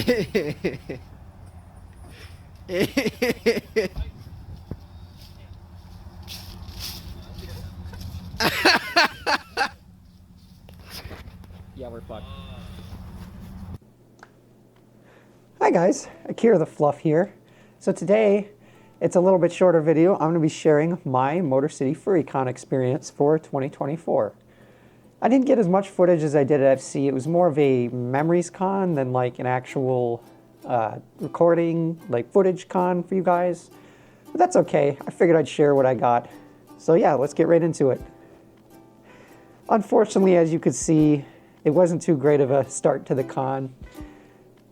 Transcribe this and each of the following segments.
Yeah, we're fucked. Hi guys, Akira the Fluff here. So today, it's a little bit shorter video. I'm going to be sharing my Motor City FurryCon experience for 2024. I didn't get as much footage as I did at FC. It was more of a memories con than like an actual recording, like footage con for you guys. But that's okay. I figured I'd share what I got. So yeah, let's get right into it. Unfortunately, as you could see, it wasn't too great of a start to the con.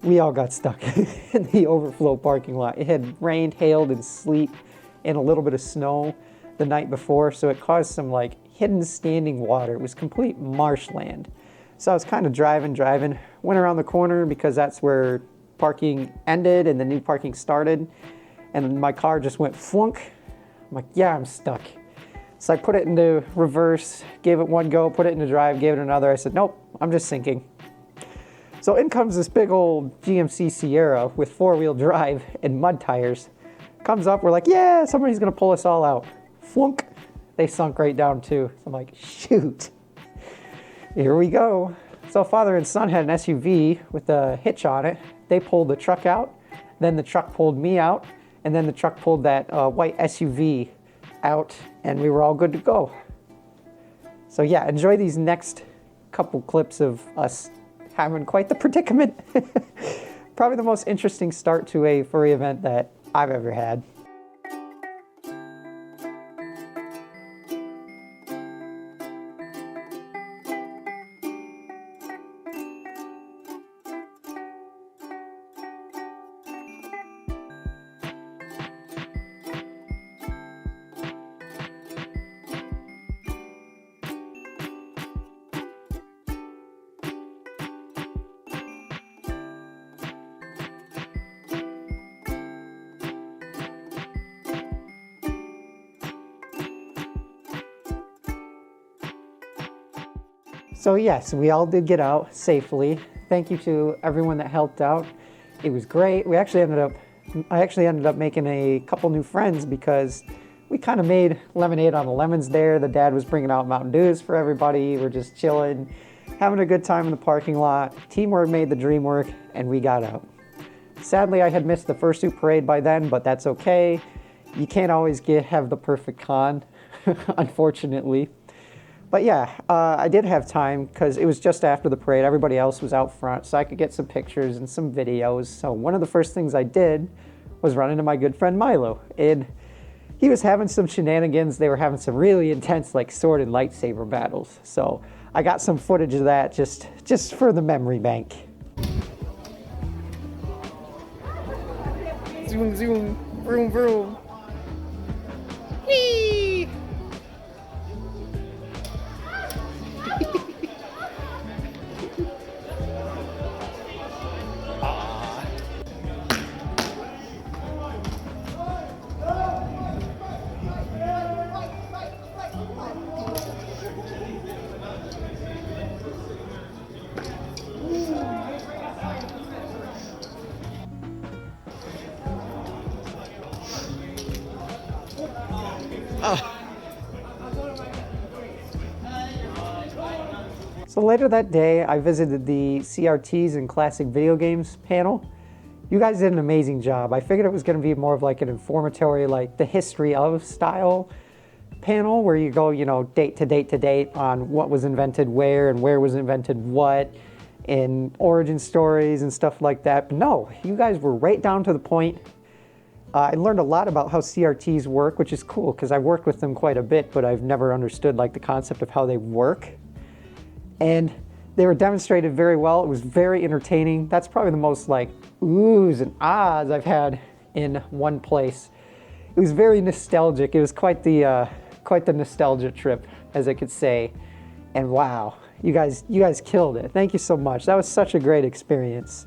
We all got stuck in the overflow parking lot. It had rained, hailed, and sleet, and a little bit of snow the night before, so it caused some like hidden standing water. It was complete marshland. So I was kind of driving, went around the corner because that's where parking ended and the new parking started, and my car just went flunk. I'm like, yeah, I'm stuck. So I put it into reverse, gave it one go, put it into drive, gave it another. I said, nope, I'm just sinking. So in comes this big old GMC Sierra with four-wheel drive and mud tires. Comes up, we're like, yeah, somebody's gonna pull us all out. Flunk, they sunk right down too. So I'm like, shoot, here we go. So father and son had an SUV with a hitch on it. They pulled the truck out, then the truck pulled me out, and then the truck pulled that white SUV out, and we were all good to go. So yeah, enjoy these next couple clips of us having quite the predicament. Probably the most interesting start to a furry event that I've ever had. So yes, we all did get out safely. Thank you to everyone that helped out. It was great. I actually ended up making a couple new friends because we kind of made lemonade on the lemons there. The dad was bringing out Mountain Dews for everybody. We're just chilling, having a good time in the parking lot. Teamwork made the dream work, and we got out. Sadly, I had missed the fursuit parade by then, but that's okay. You can't always have the perfect con, unfortunately. But yeah, I did have time because it was just after the parade. Everybody else was out front, so I could get some pictures and some videos. So one of the first things I did was run into my good friend Milo. And he was having some shenanigans. They were having some really intense like sword and lightsaber battles. So I got some footage of that just for the memory bank. Zoom, zoom, vroom, vroom. Whee! So later that day, I visited the CRTs and classic video games panel. You guys did an amazing job. I figured it was going to be more of like an informatory, like the history of style panel where you go, you know, date to date to date on what was invented where and where was invented what and origin stories and stuff like that. But no, you guys were right down to the point. I learned a lot about how CRTs work, which is cool because I've worked with them quite a bit, but I've never understood like the concept of how they work. And they were demonstrated very well. It was very entertaining. That's probably the most like oohs and ahs I've had in one place. It was very nostalgic. It was quite the nostalgia trip, as I could say. And wow, you guys killed it. Thank you so much. That was such a great experience.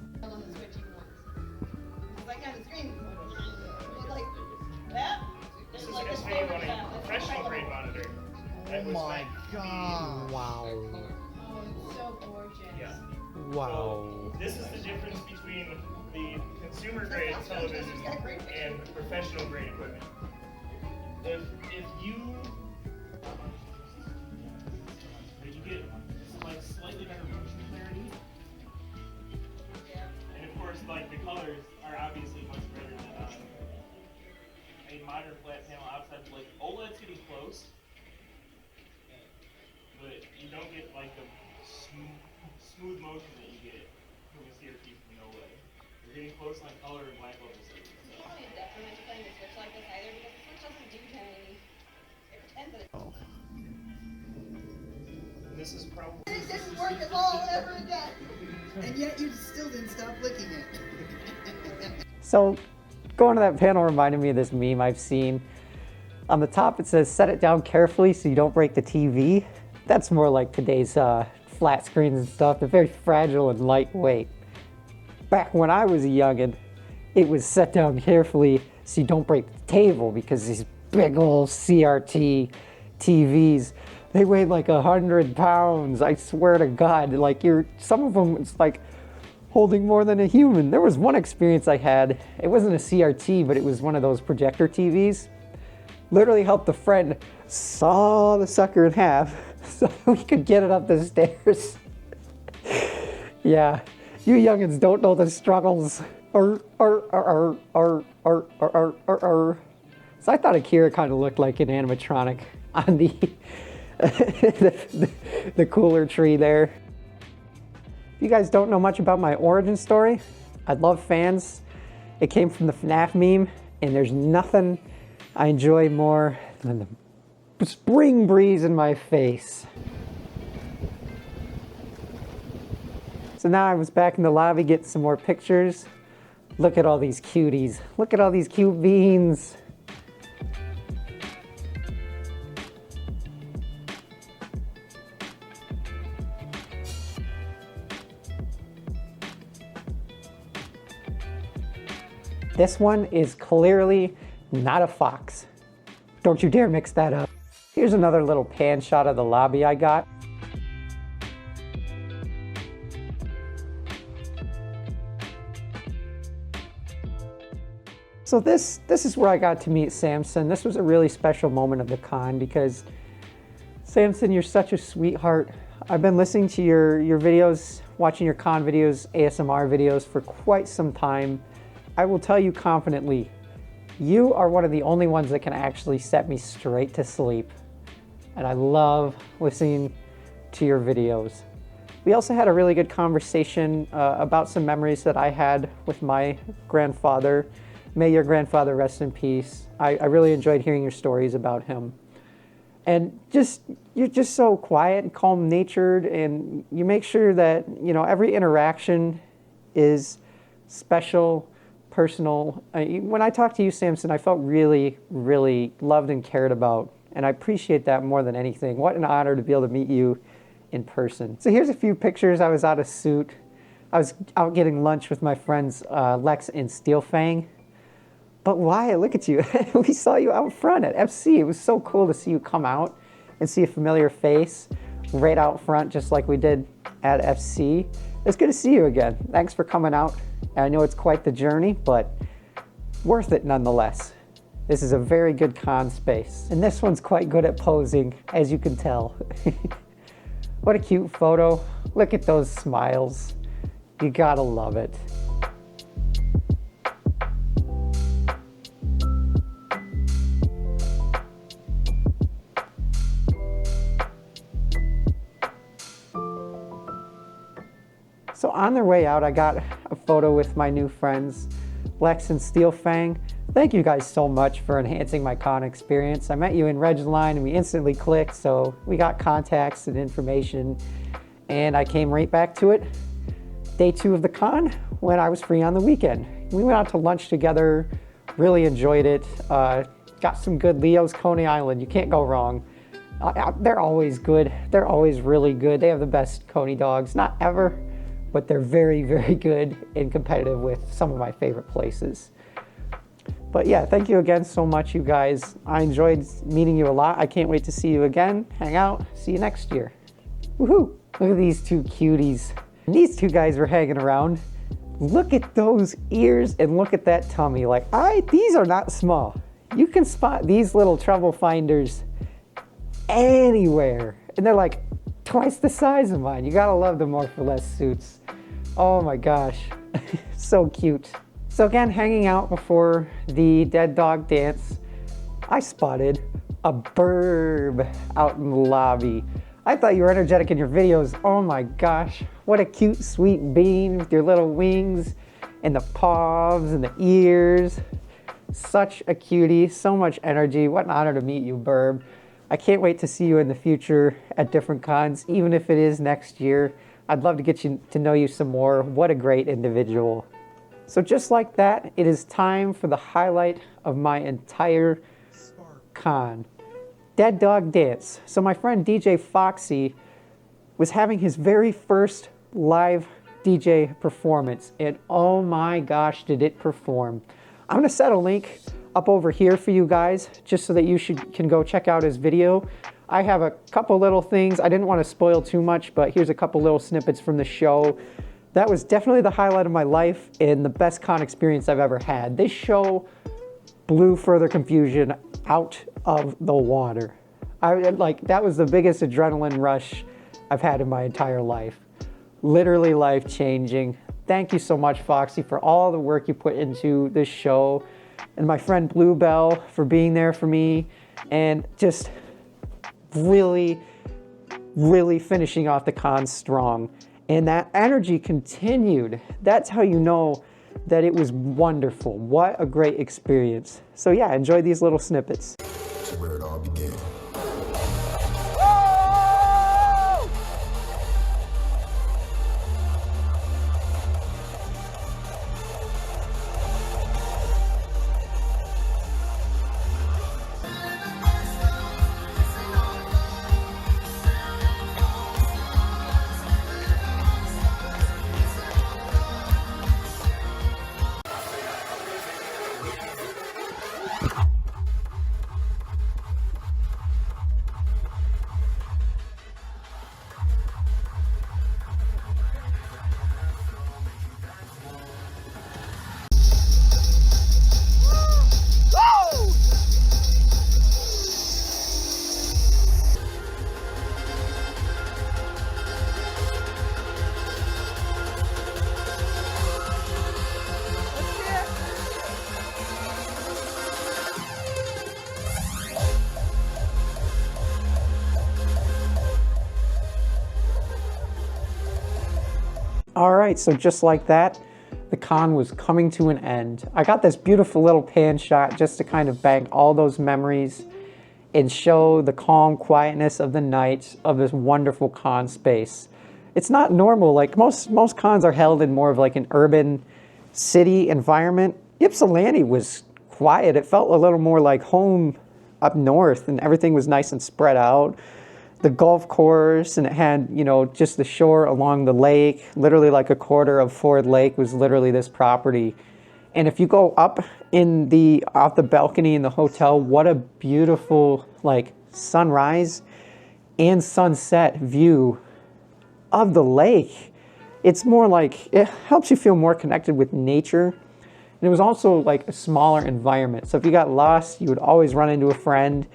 Oh my god. Wow. Oh, it's so gorgeous. Yeah. Wow. So this is the difference between the consumer grade television and professional grade equipment. If you get like slightly better motion clarity, and of course like the colors are obviously much better than a modern flat panel outside. Like OLED's getting close, but you don't get like the smooth motion that you get from a CRT from no way. You're getting close on color and black levels. It's probably a detriment to playing the Switch like this either because the Switch doesn't do any. It pretends that it. This is probably. It didn't work at all ever again. And yet you still didn't stop licking it. So, going to that panel reminded me of this meme I've seen. On the top it says, set it down carefully so you don't break the TV. That's more like today's flat screens and stuff. They're very fragile and lightweight. Back when I was a youngin', it was set down carefully so you don't break the table because these big old CRT TVs, they weighed like 100 pounds. I swear to God, like some of them, it's like holding more than a human. There was one experience I had. It wasn't a CRT, but it was one of those projector TVs. Literally helped a friend saw the sucker in half so we could get it up the stairs. Yeah, you youngins don't know the struggles. So I thought Akira kind of looked like an animatronic on the the cooler tree there. If you guys don't know much about my origin story, I love fans. It came from the FNAF meme, and there's nothing I enjoy more than the spring breeze in my face. So now I was back in the lobby getting some more pictures. Look at all these cuties. Look at all these cute beans. This one is clearly not a fox. Don't you dare mix that up. Here's another little pan shot of the lobby I got. So this is where I got to meet Samson. This was a really special moment of the con because Samson, you're such a sweetheart. I've been listening to your videos, watching your con videos, ASMR videos for quite some time. I will tell you confidently, you are one of the only ones that can actually set me straight to sleep. And I love listening to your videos. We also had a really good conversation about some memories that I had with my grandfather. May your grandfather rest in peace. I really enjoyed hearing your stories about him. And you're just so quiet and calm-natured, and you make sure that, you know, every interaction is special, personal. When I talked to you, Samson, I felt really, really loved and cared about, and I appreciate that more than anything. What an honor to be able to meet you in person. So here's a few pictures. I was out of suit. I was out getting lunch with my friends Lex and Steelfang. But Wyatt, look at you. We saw you out front at FC. It was so cool to see you come out and see a familiar face right out front, just like we did at FC. It's good to see you again. Thanks for coming out. I know it's quite the journey, but worth it nonetheless. This is a very good con space. And this one's quite good at posing, as you can tell. What a cute photo. Look at those smiles. You gotta love it. So on their way out, I got a photo with my new friends, Lex and Steelfang. Thank you guys so much for enhancing my con experience. I met you in Regline and we instantly clicked, so we got contacts and information, and I came right back to it. Day 2 of the con, when I was free on the weekend. We went out to lunch together, really enjoyed it. Got some good Leo's Coney Island, you can't go wrong. They're always good, they're always really good. They have the best Coney dogs, not ever, but they're very, very good and competitive with some of my favorite places. But yeah, thank you again so much, you guys. I enjoyed meeting you a lot. I can't wait to see you again, hang out, see you next year. Woohoo! Look at these two cuties. And these two guys were hanging around. Look at those ears and look at that tummy. Like, these are not small. You can spot these little trouble finders anywhere. And they're like twice the size of mine. You gotta love the more for less suits. Oh my gosh, so cute. So again, hanging out before the dead dog dance, I spotted a burb out in the lobby. I thought you were energetic in your videos. Oh my gosh, what a cute, sweet bean with your little wings and the paws and the ears. Such a cutie, so much energy. What an honor to meet you, burb. I can't wait to see you in the future at different cons, even if it is next year. I'd love to get to know you some more. What a great individual. So just like that, it is time for the highlight of my entire con. Dead Dog Dance. So my friend DJ Foxy was having his very first live DJ performance, and oh my gosh, did it perform. I'm gonna set a link up over here for you guys, just so that you can go check out his video. I have a couple little things. I didn't want to spoil too much, but here's a couple little snippets from the show. That was definitely the highlight of my life and the best con experience I've ever had. This show blew Further Confusion out of the water. That was the biggest adrenaline rush I've had in my entire life. Literally life-changing. Thank you so much, Foxy, for all the work you put into this show. And my friend Bluebell for being there for me. And just really, really finishing off the con strong. And that energy continued. That's how you know that it was wonderful. What a great experience. So yeah, enjoy these little snippets. Where it all began. All right, so just like that, the con was coming to an end. I got this beautiful little pan shot just to kind of bank all those memories and show the calm quietness of the night of this wonderful con space. It's not normal, like most cons are held in more of like an urban city environment. Ypsilanti was quiet. It felt a little more like home up north, and everything was nice and spread out. The golf course, and it had, you know, just the shore along the lake. Literally like a quarter of Ford Lake was literally this property. And if you go up off the balcony in the hotel, what a beautiful like sunrise and sunset view of the lake. It's more like, it helps you feel more connected with nature. And it was also like a smaller environment. So if you got lost, you would always run into a friend.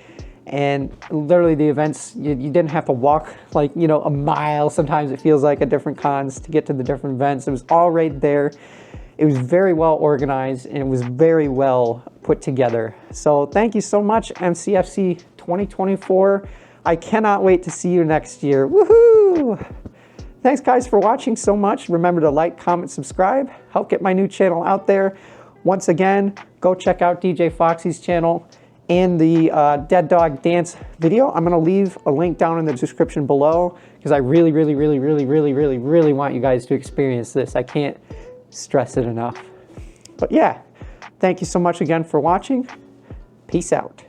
And literally the events, you didn't have to walk like, you know, a mile. Sometimes it feels like at different cons to get to the different events. It was all right there. It was very well organized and it was very well put together. So thank you so much, MCFC 2024. I cannot wait to see you next year. Woohoo! Thanks guys for watching so much. Remember to like, comment, subscribe. Help get my new channel out there. Once again, go check out DJ Foxy's channel and the Dead Dog Dance video. I'm gonna leave a link down in the description below because I really want you guys to experience this. I can't stress it enough. But yeah, thank you so much again for watching. Peace out.